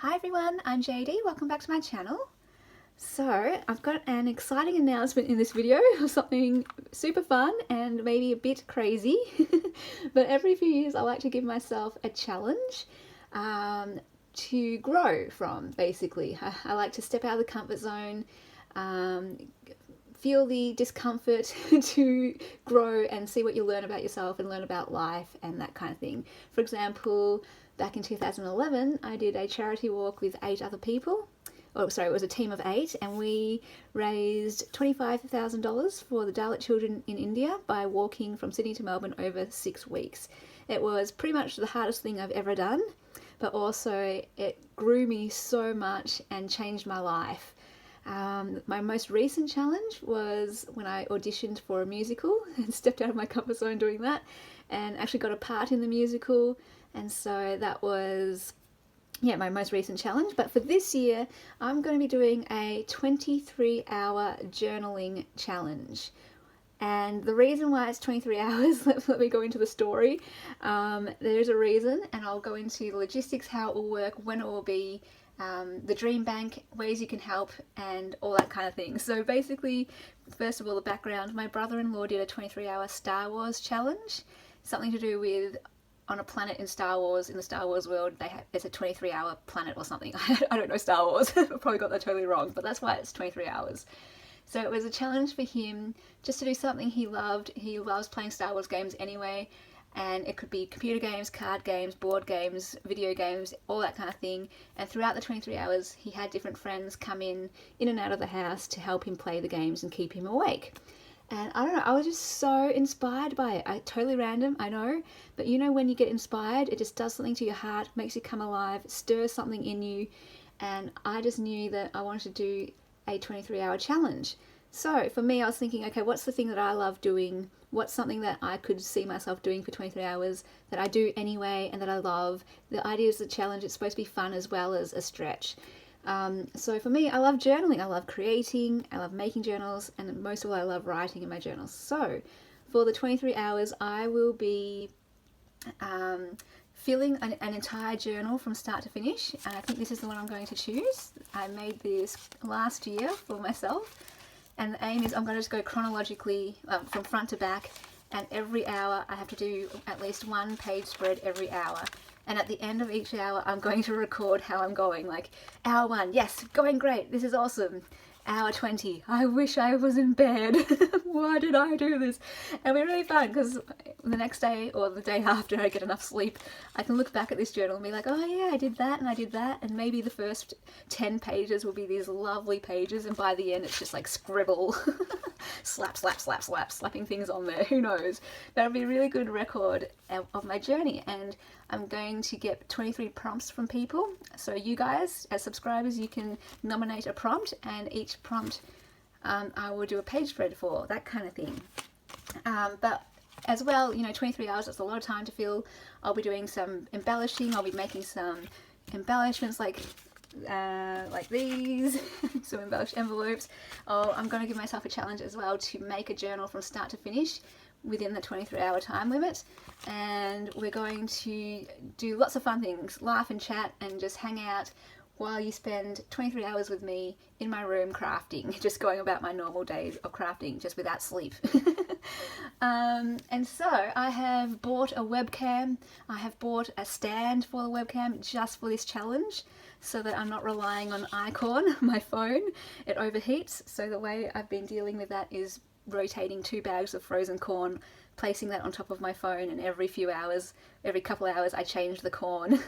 Hi everyone, I'm JD. Welcome back to my channel. So I've got an exciting announcement in this video of something super fun and maybe a bit crazy. But every few years I like to give myself a challenge to grow from, basically. I like to step out of the comfort zone, feel the discomfort to grow and see what you learn about yourself and learn about life and that kind of thing. For example, back in 2011, I did a charity walk with 8 other people. Oh, sorry, it was a team of 8, and we raised $25,000 for the Dalit children in India by walking from Sydney to Melbourne over 6 weeks. It was pretty much the hardest thing I've ever done, but also it grew me so much and changed my life. My most recent challenge was when I auditioned for a musical and stepped out of my comfort zone doing that and actually got a part in the musical. And so that was, my most recent challenge. But for this year, I'm going to be doing a 23-hour journaling challenge. And the reason why it's 23 hours, let me go into the story. There's a reason, and I'll go into the logistics, how it will work, when it will be, the dream bank, ways you can help, and all that kind of thing. So basically, first of all, the background. My brother-in-law did a 23-hour Star Wars challenge, something to do with on a planet in Star Wars, in the Star Wars world, there's a 23-hour planet or something. I don't know Star Wars. I probably got that totally wrong, but that's why it's 23 hours. So it was a challenge for him just to do something he loved. He loves playing Star Wars games anyway, and it could be computer games, card games, board games, video games, all that kind of thing. And throughout the 23 hours, he had different friends come in and out of the house to help him play the games and keep him awake. And I don't know, I was just so inspired by it. Totally random, I know, but you know when you get inspired, it just does something to your heart, makes you come alive, stirs something in you, and I just knew that I wanted to do a 23-hour challenge. So for me, I was thinking, okay, what's the thing that I love doing? What's something that I could see myself doing for 23 hours that I do anyway and that I love? The idea is the challenge, it's supposed to be fun as well as a stretch. So for me, I love journaling, I love creating, I love making journals, and most of all, I love writing in my journals. So for the 23 hours, I will be filling an entire journal from start to finish, and I think this is the one I'm going to choose. I made this last year for myself, and the aim is I'm going to just go chronologically from front to back, and every hour I have to do at least one page spread every hour. And at the end of each hour, I'm going to record how I'm going. Like, hour 1, yes, going great, this is awesome. Hour 20, I wish I was in bed. Why did I do this? It'll be really fun because the next day or the day after I get enough sleep, I can look back at this journal and be like, oh yeah, I did that and I did that. And maybe the first 10 pages will be these lovely pages, and by the end it's just like scribble. Slap, slap, slap, slap, slapping things on there, who knows. But it'll be a really good record of my journey, and I'm going to get 23 prompts from people. So you guys, as subscribers, you can nominate a prompt, and each prompt I will do a page spread for, that kind of thing. But as well, 23 hours, that's a lot of time to fill. I'll be doing some embellishing, I'll be making some embellishments like these, some embellished envelopes. I'm going to give myself a challenge as well to make a journal from start to finish within the 23-hour time limit, and we're going to do lots of fun things, laugh and chat and just hang out while you spend 23 hours with me in my room crafting, just going about my normal days of crafting, just without sleep. And so I have bought a webcam, I have bought a stand for the webcam just for this challenge, so that I'm not relying on Icon, my phone. It overheats, so the way I've been dealing with that is rotating 2 bags of frozen corn, placing that on top of my phone, and every couple of hours I change the corn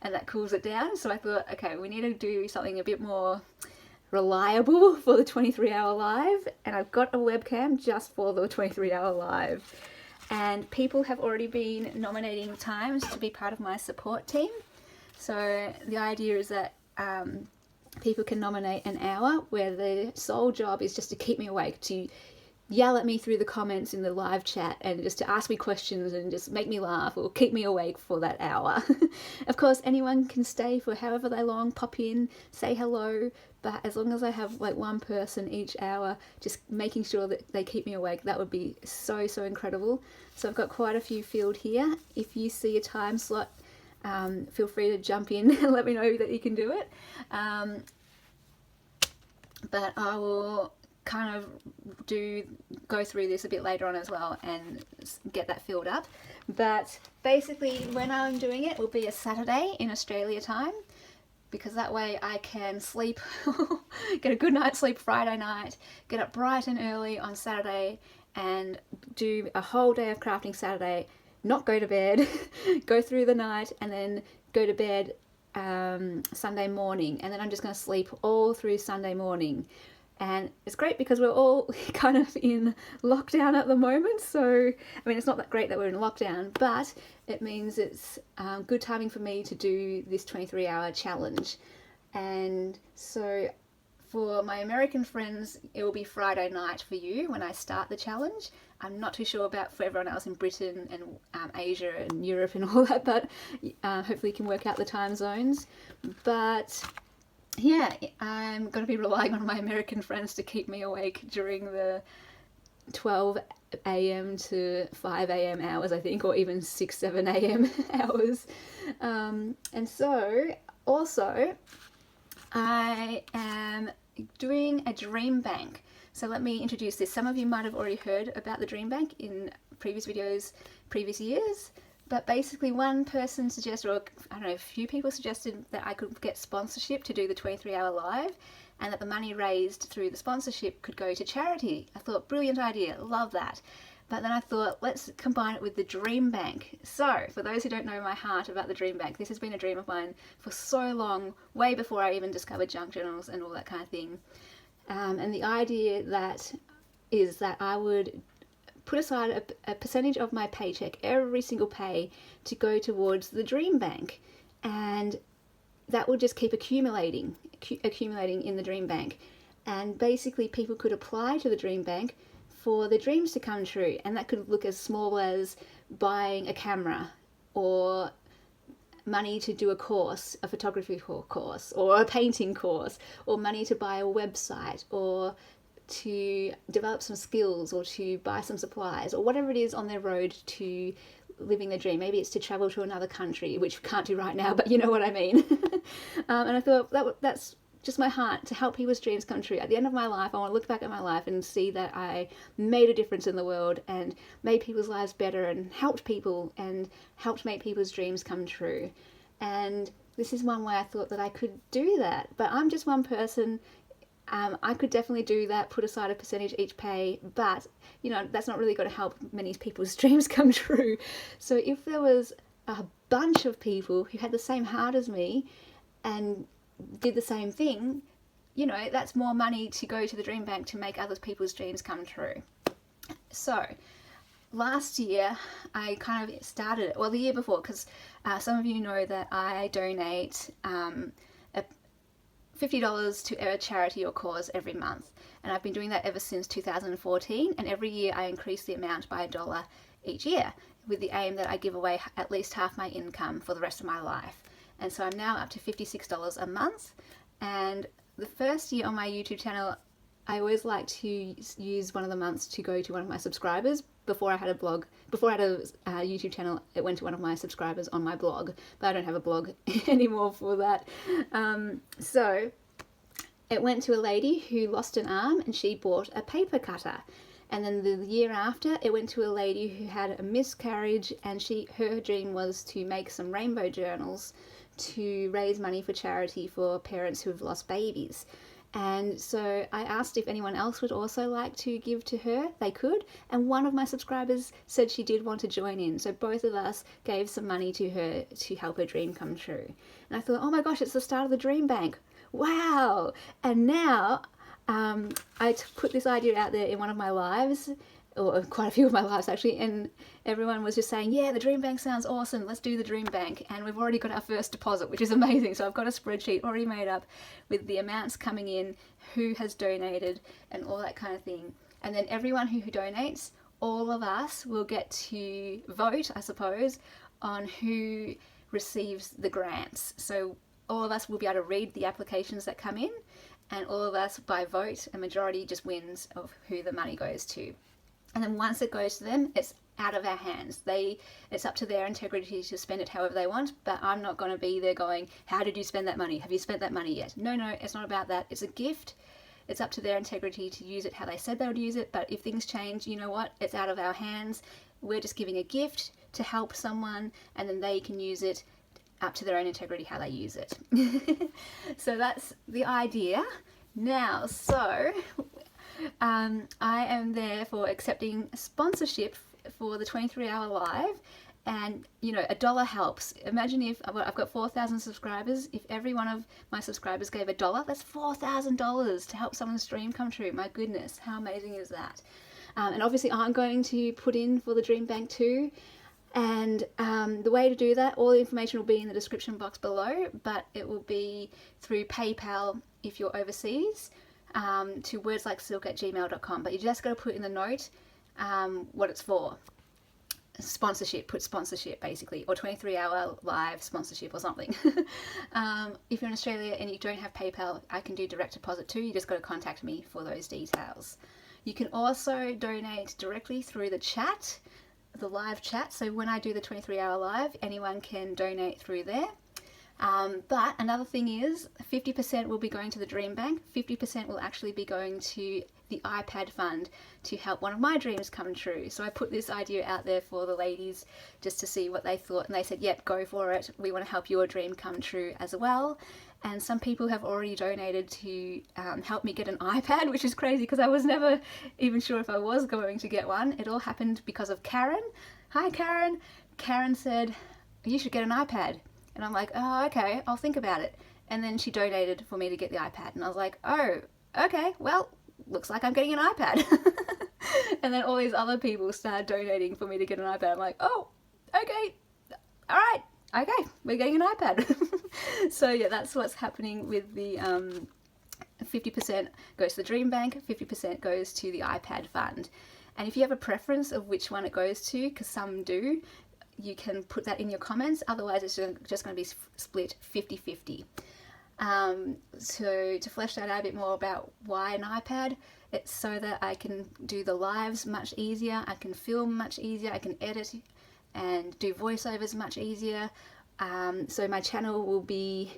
and that cools it down. So I thought, okay, we need to do something a bit more reliable for the 23-hour live, and I've got a webcam just for the 23-hour live. And people have already been nominating times to be part of my support team. So the idea is that people can nominate an hour where the sole job is just to keep me awake, to yell at me through the comments in the live chat and just to ask me questions and just make me laugh or keep me awake for that hour. Of course, anyone can stay for however they long, pop in, say hello, but as long as I have like one person each hour just making sure that they keep me awake, that would be so incredible. So I've got quite a few filled here. If you see a time slot feel free to jump in and let me know that you can do it. But I will kind of go through this a bit later on as well and get that filled up. But basically when I'm doing it will be a Saturday in Australia time, because that way I can sleep, get a good night's sleep Friday night, get up bright and early on Saturday and do a whole day of crafting Saturday, not go to bed, go through the night and then go to bed Sunday morning, and then I'm just going to sleep all through Sunday morning. And it's great because we're all kind of in lockdown at the moment. So, I mean, it's not that great that we're in lockdown, but it means it's good timing for me to do this 23-hour challenge. And so for my American friends, it will be Friday night for you when I start the challenge. I'm not too sure about for everyone else in Britain and Asia and Europe and all that, but hopefully you can work out the time zones. But yeah, I'm going to be relying on my American friends to keep me awake during the 12 a.m. to 5 a.m. hours, I think, or even 6, 7 a.m. hours. And so, also, I am doing a dream bank. So let me introduce this. Some of you might have already heard about the dream bank in previous videos, previous years. But basically one person suggested, or I don't know, a few people suggested that I could get sponsorship to do the 23-hour live, and that the money raised through the sponsorship could go to charity. I thought, brilliant idea, love that. But then I thought, let's combine it with the Dream Bank. So, for those who don't know my heart about the Dream Bank, this has been a dream of mine for so long, way before I even discovered junk journals and all that kind of thing. And the idea is that I would put aside a percentage of my paycheck, every single pay, to go towards the Dream Bank, and that would just keep accumulating in the Dream Bank. And basically people could apply to the Dream Bank for their dreams to come true, and that could look as small as buying a camera, or money to do a course, a photography course, or a painting course, or money to buy a website, or to develop some skills, or to buy some supplies, or whatever it is on their road to living their dream. Maybe it's to travel to another country, which we can't do right now, but you know what I mean. And I thought that's just my heart, to help people's dreams come true. At the end of my life, I want to look back at my life and see that I made a difference in the world and made people's lives better and helped people and helped make people's dreams come true. And this is one way I thought that I could do that. But I'm just one person. I could definitely do that, put aside a percentage each pay, but, you know, that's not really going to help many people's dreams come true. So if there was a bunch of people who had the same heart as me and did the same thing, you know, that's more money to go to the Dream Bank to make other people's dreams come true. So last year I kind of started, well, the year before, because some of you know that I donate $50 to a charity or cause every month, and I've been doing that ever since 2014, and every year I increase the amount by $1 each year, with the aim that I give away at least half my income for the rest of my life. And so I'm now up to $56 a month. And the first year on my YouTube channel, I always like to use one of the months to go to one of my subscribers. Before I had a blog, before I had a YouTube channel, it went to one of my subscribers on my blog, but I don't have a blog anymore for that. So it went to a lady who lost an arm, and she bought a paper cutter. And then the year after, it went to a lady who had a miscarriage, and her dream was to make some rainbow journals to raise money for charity for parents who have lost babies. And so I asked if anyone else would also like to give to her. They could, and one of my subscribers said she did want to join in, so both of us gave some money to her to help her dream come true. And I thought, oh my gosh, it's the start of the Dream Bank. Wow! And now I put this idea out there in one of my lives, or quite a few of my lives actually, and everyone was just saying, yeah, the Dream Bank sounds awesome, let's do the Dream Bank. And we've already got our first deposit, which is amazing. So I've got a spreadsheet already made up with the amounts coming in, who has donated, and all that kind of thing. And then everyone who donates, all of us will get to vote, I suppose, on who receives the grants. So all of us will be able to read the applications that come in, and all of us, by vote, a majority just wins of who the money goes to. And then once it goes to them, it's out of our hands. It's up to their integrity to spend it however they want, but I'm not going to be there going, how did you spend that money? Have you spent that money yet? No, it's not about that. It's a gift. It's up to their integrity to use it how they said they would use it, but if things change, you know what? It's out of our hands. We're just giving a gift to help someone, and then they can use it up to their own integrity how they use it. So that's the idea. Now, so I am there for accepting sponsorship for the 23-hour live, and you know, $1 helps. Imagine if I've got 4,000 subscribers. If every one of my subscribers gave $1, that's $4,000 to help someone's dream come true. My goodness, how amazing is that? And obviously I'm going to put in for the Dream Bank too. And the way to do that, all the information will be in the description box below, but it will be through PayPal if you're overseas, to wordsLikeSilk@gmail.com. But you just got to put in the note what it's for. Sponsorship, put sponsorship basically, or 23-hour live sponsorship or something. If you're in Australia and you don't have PayPal, I can do direct deposit too. You just got to contact me for those details. You can also donate directly through the chat, the live chat. So when I do the 23-hour live, anyone can donate through there. But another thing is 50% will be going to the Dream Bank, 50% will actually be going to the iPad Fund to help one of my dreams come true. So I put this idea out there for the ladies just to see what they thought, and they said, yep, go for it. We want to help your dream come true as well. And some people have already donated to help me get an iPad, which is crazy because I was never even sure if I was going to get one. It all happened because of Karen. Hi, Karen. Karen said, you should get an iPad. And I'm like, oh, okay, I'll think about it. And then she donated for me to get the iPad. And I was like, oh, okay, well, looks like I'm getting an iPad. And then all these other people started donating for me to get an iPad. I'm like, oh, okay, all right, okay, we're getting an iPad. So yeah, that's what's happening with the 50% goes to the Dream Bank, 50% goes to the iPad Fund. And if you have a preference of which one it goes to, because some do, you can put that in your comments. Otherwise, it's just going to be split 50-50. So to flesh that out a bit more about why an iPad, it's so that I can do the lives much easier, I can film much easier, I can edit and do voiceovers much easier. So my channel will be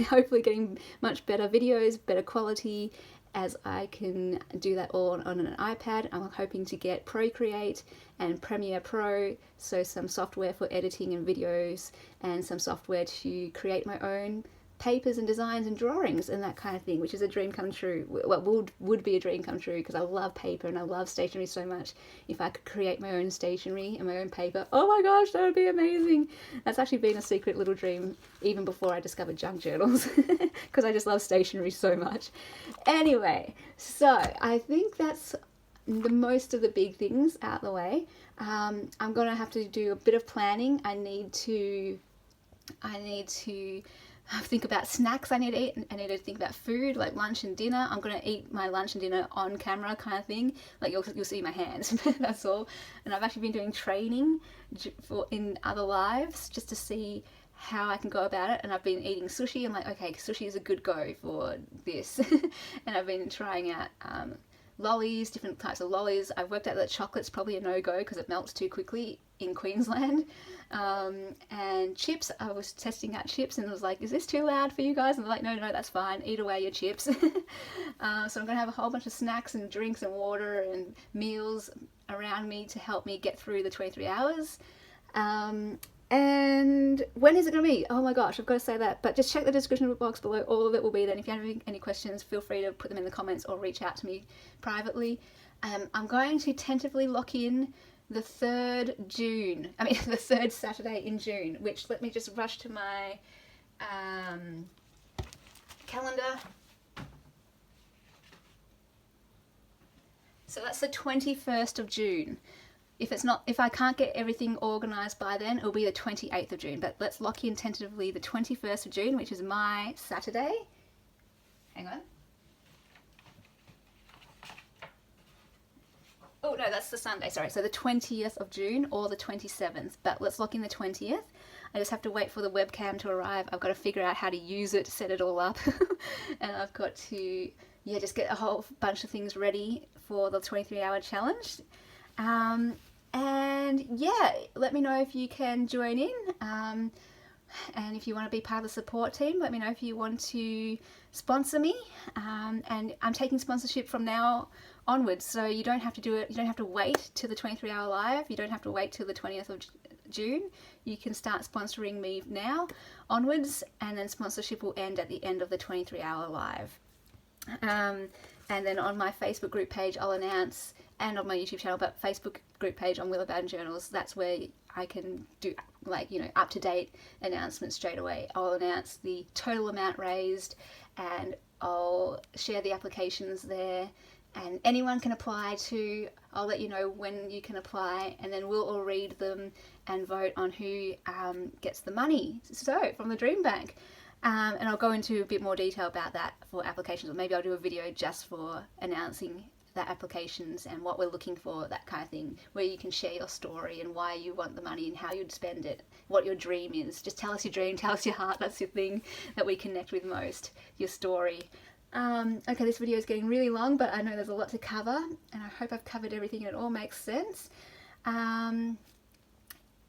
hopefully getting much better videos, better quality, as I can do that all on an iPad. I'm hoping to get Procreate and Premiere Pro, so some software for editing and videos, and some software to create my own papers and designs and drawings and that kind of thing, which is a dream come true. Well, would be a dream come true because I love paper and I love stationery so much. If I could create my own stationery and my own paper, oh my gosh, that would be amazing. That's actually been a secret little dream even before I discovered junk journals, because I just love stationery so much. Anyway, so I think that's the most of the big things out the way. I'm gonna have to do a bit of planning. I need to think about snacks I need to eat. I need to think about food, like lunch and dinner. I'm going to eat my lunch and dinner on camera kind of thing. Like you'll see my hands, that's all. And I've actually been doing training in other lives just to see how I can go about it. And I've been eating sushi. I'm like, okay, sushi is a good go for this. And I've been trying out lollies, different types of lollies. I've worked out that chocolate's probably a no-go because it melts too quickly in Queensland. And chips, I was testing out chips and I was like, is this too loud for you guys? And they're like, no, that's fine, eat away your chips. So I'm going to have a whole bunch of snacks and drinks and water and meals around me to help me get through the 23 hours. And when is it going to be? Oh my gosh, I've got to say that. But just check the description box below. All of it will be there. And if you have any questions, feel free to put them in the comments or reach out to me privately. I'm going to tentatively lock in the 3rd June. I mean, the 3rd Saturday in June, which, let me just rush to my calendar. So that's the 21st of June. If I can't get everything organised by then, it'll be the 28th of June. But let's lock in tentatively the 21st of June, which is my Saturday. Hang on. Oh no, that's the Sunday, sorry. So the 20th of June or the 27th, but let's lock in the 20th. I just have to wait for the webcam to arrive. I've got to figure out how to use it, set it all up. And I've got to, just get a whole bunch of things ready for the 23-hour challenge. And yeah, let me know if you can join in. And if you want to be part of the support team, let me know if you want to sponsor me. And I'm taking sponsorship from now onwards, so you don't have to do it. You don't have to wait till the 23-hour live. You don't have to wait till the 20th of June. You can start sponsoring me now onwards, and then sponsorship will end at the end of the 23-hour live. And then on my Facebook group page, I'll announce, and on my YouTube channel, but Facebook group page on Willow Bowden Journals, that's where I can do, like, you know, up-to-date announcements straight away. I'll announce the total amount raised, and I'll share the applications there, and anyone can apply to. I'll let you know when you can apply, and then we'll all read them and vote on who gets the money, so from the Dream Bank. And I'll go into a bit more detail about that for applications, or maybe I'll do a video just for announcing the applications and what we're looking for, that kind of thing, where you can share your story and why you want the money and how you'd spend it, what your dream is. Just tell us your dream, tell us your heart. That's your thing that we connect with most, your story. Okay, this video is getting really long, but I know there's a lot to cover, and I hope I've covered everything and it all makes sense.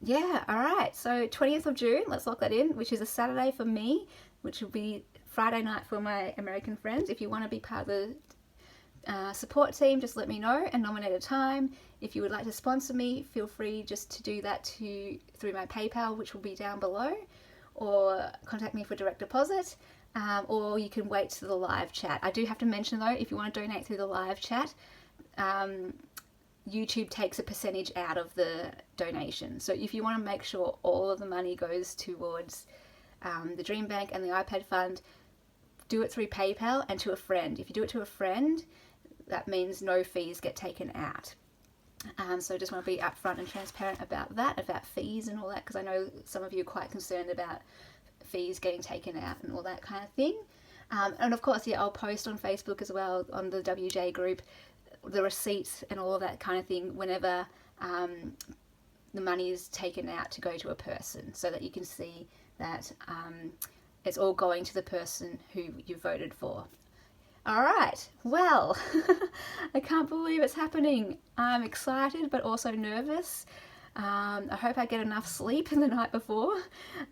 Yeah, alright, so 20th of June, let's lock that in, which is a Saturday for me, which will be Friday night for my American friends. If you want to be part of the support team, just let me know and nominate a time. If you would like to sponsor me, feel free just to do that through my PayPal, which will be down below, or contact me for direct deposit, or you can wait to the live chat. I do have to mention though, if you want to donate through the live chat, YouTube takes a percentage out of the donation. So if you want to make sure all of the money goes towards the Dream Bank and the iPad Fund, do it through PayPal and to a friend. If you do it to a friend, that means no fees get taken out. So just want to be upfront and transparent about that, about fees and all that, because I know some of you are quite concerned about fees getting taken out and all that kind of thing. And of course, yeah, I'll post on Facebook as well, on the WJ group, the receipts and all of that kind of thing whenever the money is taken out to go to a person, so that you can see that it's all going to the person who you voted for. Alright, well, I can't believe it's happening. I'm excited but also nervous. I hope I get enough sleep the night before.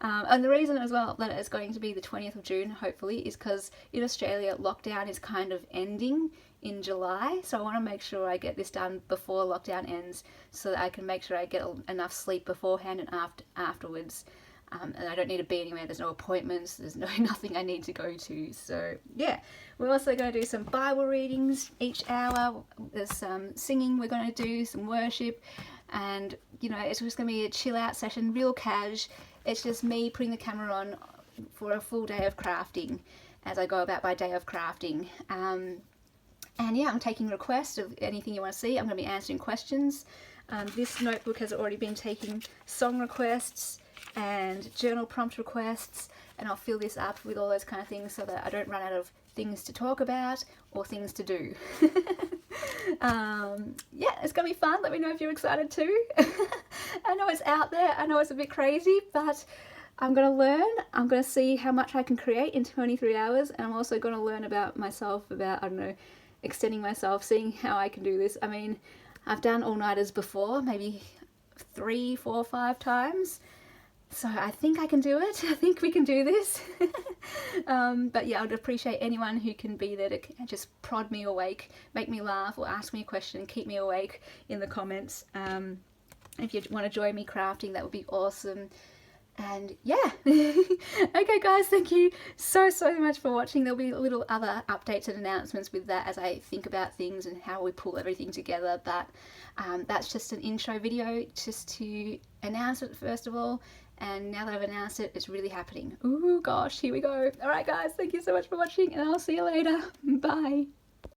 And the reason as well that it's going to be the 20th of June, hopefully, is because in Australia, lockdown is kind of ending in July. So I want to make sure I get this done before lockdown ends, so that I can make sure I get enough sleep beforehand and afterwards. And I don't need to be anywhere, there's no appointments, there's nothing I need to go to. So yeah, we're also going to do some Bible readings each hour, there's some singing we're going to do, some worship, and you know, it's just going to be a chill out session, real cash. It's just me putting the camera on for a full day of crafting as I go about my day of crafting. And yeah, I'm taking requests of anything you want to see. I'm going to be answering questions. This notebook has already been taking song requests and journal prompt requests, and I'll fill this up with all those kind of things so that I don't run out of things to talk about or things to do. Yeah, it's gonna be fun. Let me know if you're excited too. I know it's out there, I know it's a bit crazy, but I'm gonna learn. I'm gonna see how much I can create in 23 hours, and I'm also gonna learn about myself, about, I don't know, extending myself, seeing how I can do this. I mean, I've done all-nighters before, maybe 3, 4, 5 times. So I think I can do it. I think we can do this. But yeah, I'd appreciate anyone who can be there to just prod me awake, make me laugh, or ask me a question, keep me awake in the comments. If you want to join me crafting, that would be awesome. And yeah, okay guys, thank you so much for watching. There'll be little other updates and announcements with that as I think about things and how we pull everything together, but that's just an intro video just to announce it first of all, and now that I've announced it, it's really happening. Ooh gosh, here we go. Alright guys, thank you so much for watching, and I'll see you later. Bye.